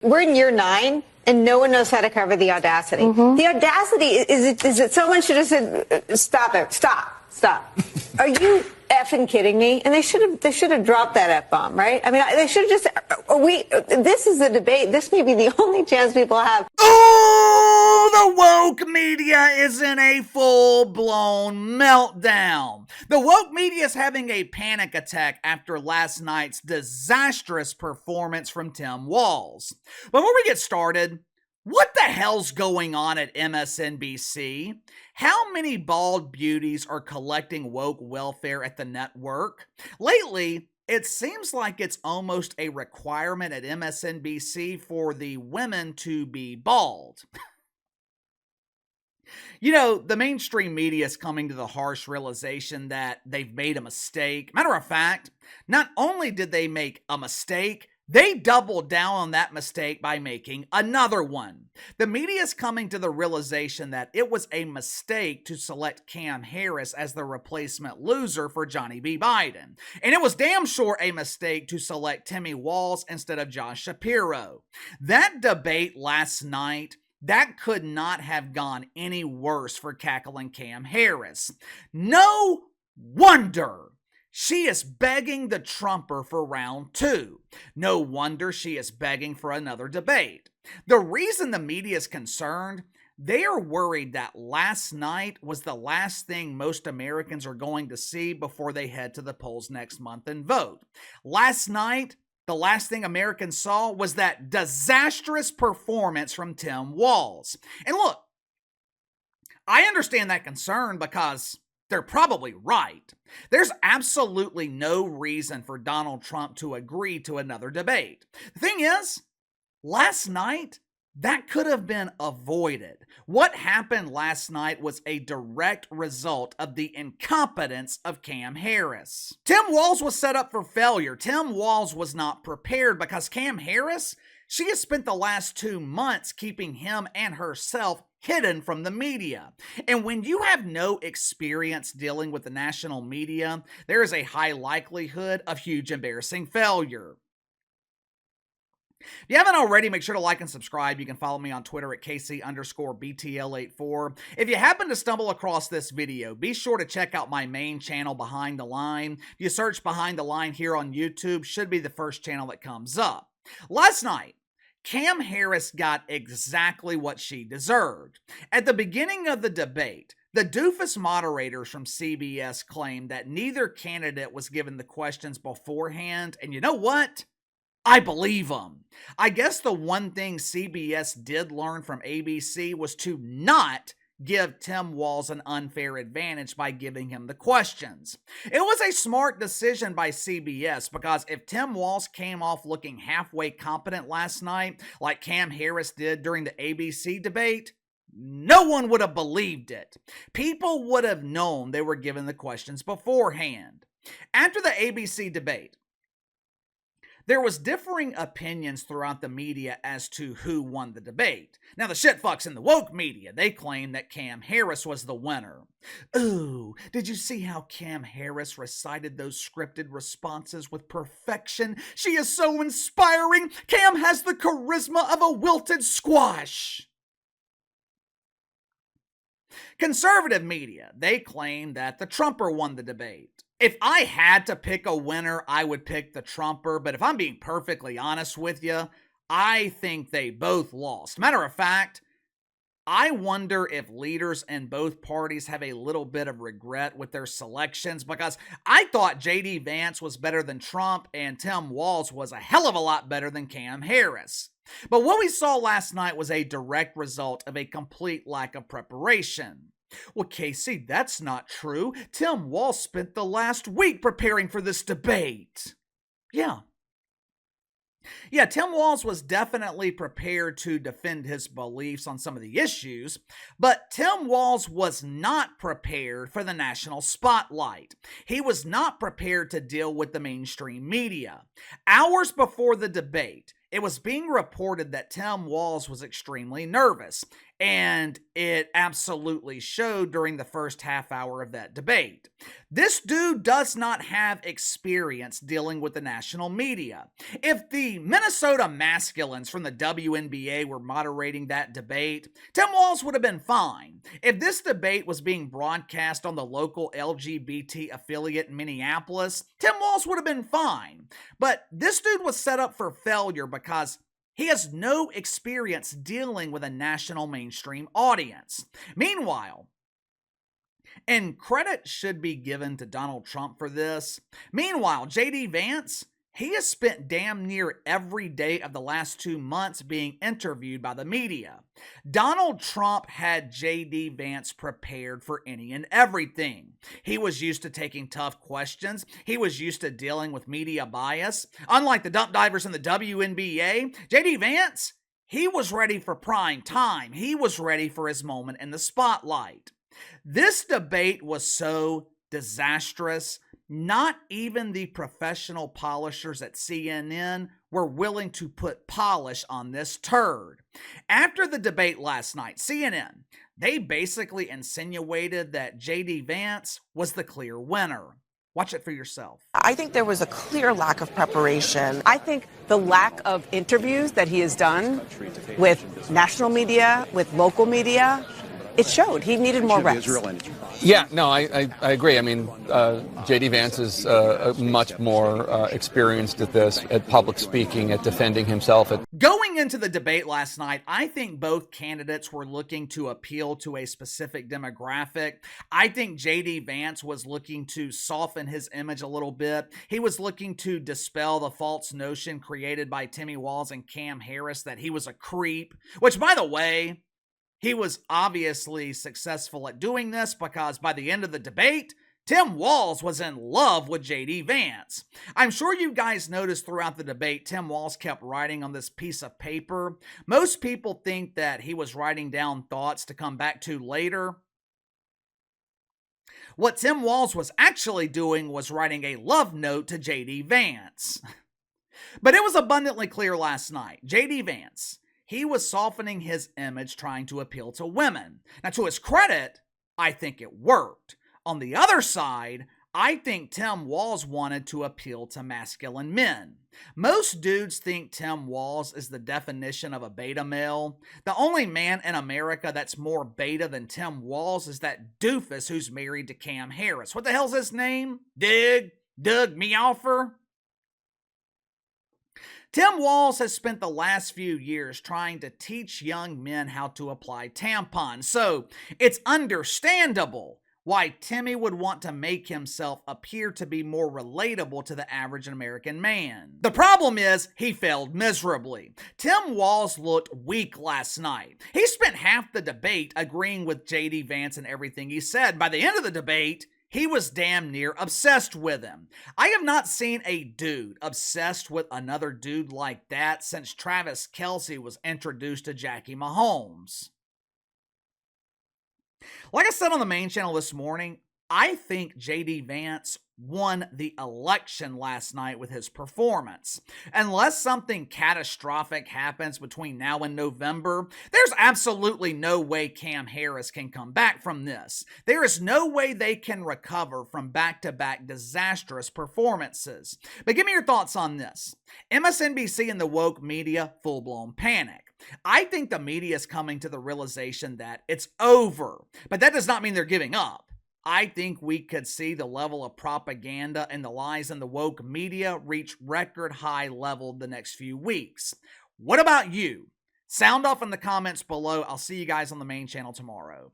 We're in year 9, and no one knows how to cover the audacity. The audacity is it someone should have said, "Stop it! Stop! Are you effing kidding me?" And they should have dropped that F-bomb, right? I mean, they should have just. This is a debate. This may be the only chance people have. Oh, the woke media is in a full-blown meltdown. The woke media is having a panic attack after last night's disastrous performance from Tim Walz. Before we get started, what the hell's going on at MSNBC? How many bald beauties are collecting woke welfare at the network? Lately, it seems like it's almost a requirement at MSNBC for the women to be bald. You know, the mainstream media is coming to the harsh realization that they've made a mistake. Matter of fact, not only did they make a mistake, they doubled down on that mistake by making another one. The media is coming to the realization that it was a mistake to select Cam Harris as the replacement loser for Johnny B. Biden. And it was damn sure a mistake to select Timmy Walz instead of Josh Shapiro. That debate last night, that could not have gone any worse for cackling Cam Harris. No wonder she is begging the Trumper for round 2. No wonder she is begging for another debate. The reason the media is concerned, they are worried that last night was the last thing most Americans are going to see before they head to the polls next month and vote. Last night, the last thing Americans saw was that disastrous performance from Tim Walz. And look, I understand that concern because they're probably right. There's absolutely no reason for Donald Trump to agree to another debate. The thing is, last night, that could have been avoided. What happened last night was a direct result of the incompetence of Cam Harris. Tim Walz was set up for failure. Tim Walz was not prepared because Cam Harris, she has spent the last 2 months keeping him and herself hidden from the media. And when you have no experience dealing with the national media, there is a high likelihood of huge embarrassing failure. If you haven't already, make sure to like and subscribe. You can follow me on Twitter at KC_BTL84. If you happen to stumble across this video, be sure to check out my main channel, Behind the Line. If you search Behind the Line here on YouTube, should be the first channel that comes up. Last night, Cam Harris got exactly what she deserved. At the beginning of the debate, the doofus moderators from CBS claimed that neither candidate was given the questions beforehand, and you know what? I believe them. I guess the one thing CBS did learn from ABC was to not give Tim Walz an unfair advantage by giving him the questions. It was a smart decision by CBS because if Tim Walz came off looking halfway competent last night, like Cam Harris did during the ABC debate, no one would have believed it. People would have known they were given the questions beforehand. After the ABC debate, there was differing opinions throughout the media as to who won the debate. Now, the shitfucks in the woke media, they claim that Cam Harris was the winner. Ooh, did you see how Cam Harris recited those scripted responses with perfection? She is so inspiring. Cam has the charisma of a wilted squash. Conservative media, they claim that the Trumper won the debate. If I had to pick a winner, I would pick the Trumper, but if I'm being perfectly honest with you, I think they both lost. Matter of fact, I wonder if leaders in both parties have a little bit of regret with their selections because I thought JD Vance was better than Trump and Tim Walz was a hell of a lot better than Cam Harris. But what we saw last night was a direct result of a complete lack of preparation. Well, Casey, that's not true. Tim Walz spent the last week preparing for this debate. Yeah, Tim Walz was definitely prepared to defend his beliefs on some of the issues, but Tim Walz was not prepared for the national spotlight. He was not prepared to deal with the mainstream media. Hours before the debate, it was being reported that Tim Walz was extremely nervous. And it absolutely showed during the first half hour of that debate. This dude does not have experience dealing with the national media. If the Minnesota masculines from the WNBA were moderating that debate, Tim Walz would have been fine. If this debate was being broadcast on the local LGBT affiliate in Minneapolis, Tim Walz would have been fine. But this dude was set up for failure because he has no experience dealing with a national mainstream audience. Meanwhile, and credit should be given to Donald Trump for this. Meanwhile, JD Vance, he has spent damn near every day of the last 2 months being interviewed by the media. Donald Trump had JD Vance prepared for any and everything. He was used to taking tough questions. He was used to dealing with media bias. Unlike the dump divers in the WNBA, JD Vance, he was ready for prime time. He was ready for his moment in the spotlight. This debate was so disastrous, not even the professional polishers at CNN were willing to put polish on this turd. After the debate last night, CNN, they basically insinuated that JD Vance was the clear winner. Watch it for yourself. I think there was a clear lack of preparation. I think the lack of interviews that he has done with national media, with local media, it showed. He needed more reps. Yeah, no, I agree. I mean, JD Vance is much more experienced at this, at public speaking, at defending himself. Going into the debate last night, I think both candidates were looking to appeal to a specific demographic. I think JD Vance was looking to soften his image a little bit. He was looking to dispel the false notion created by Timmy Walz and Cam Harris that he was a creep, which, by the way, he was obviously successful at doing this because by the end of the debate, Tim Walz was in love with JD Vance. I'm sure you guys noticed throughout the debate, Tim Walz kept writing on this piece of paper. Most people think that he was writing down thoughts to come back to later. What Tim Walz was actually doing was writing a love note to JD Vance. But it was abundantly clear last night. JD Vance, he was softening his image, trying to appeal to women. Now, to his credit, I think it worked. On the other side, I think Tim Walz wanted to appeal to masculine men. Most dudes think Tim Walz is the definition of a beta male. The only man in America that's more beta than Tim Walz is that doofus who's married to Cam Harris. What the hell's his name? Doug Meoffer? Tim Walz has spent the last few years trying to teach young men how to apply tampons, so it's understandable why Timmy would want to make himself appear to be more relatable to the average American man. The problem is, he failed miserably. Tim Walz looked weak last night. He spent half the debate agreeing with JD Vance and everything he said. By the end of the debate, he was damn near obsessed with him. I have not seen a dude obsessed with another dude like that since Travis Kelce was introduced to Jackie Mahomes. Like I said on the main channel this morning, I think JD Vance won the election last night with his performance. Unless something catastrophic happens between now and November, there's absolutely no way Cam Harris can come back from this. There is no way they can recover from back-to-back disastrous performances. But give me your thoughts on this. MSNBC and the woke media, full-blown panic. I think the media is coming to the realization that it's over, but that does not mean they're giving up. I think we could see the level of propaganda and the lies in the woke media reach record high level the next few weeks. What about you? Sound off in the comments below. I'll see you guys on the main channel tomorrow.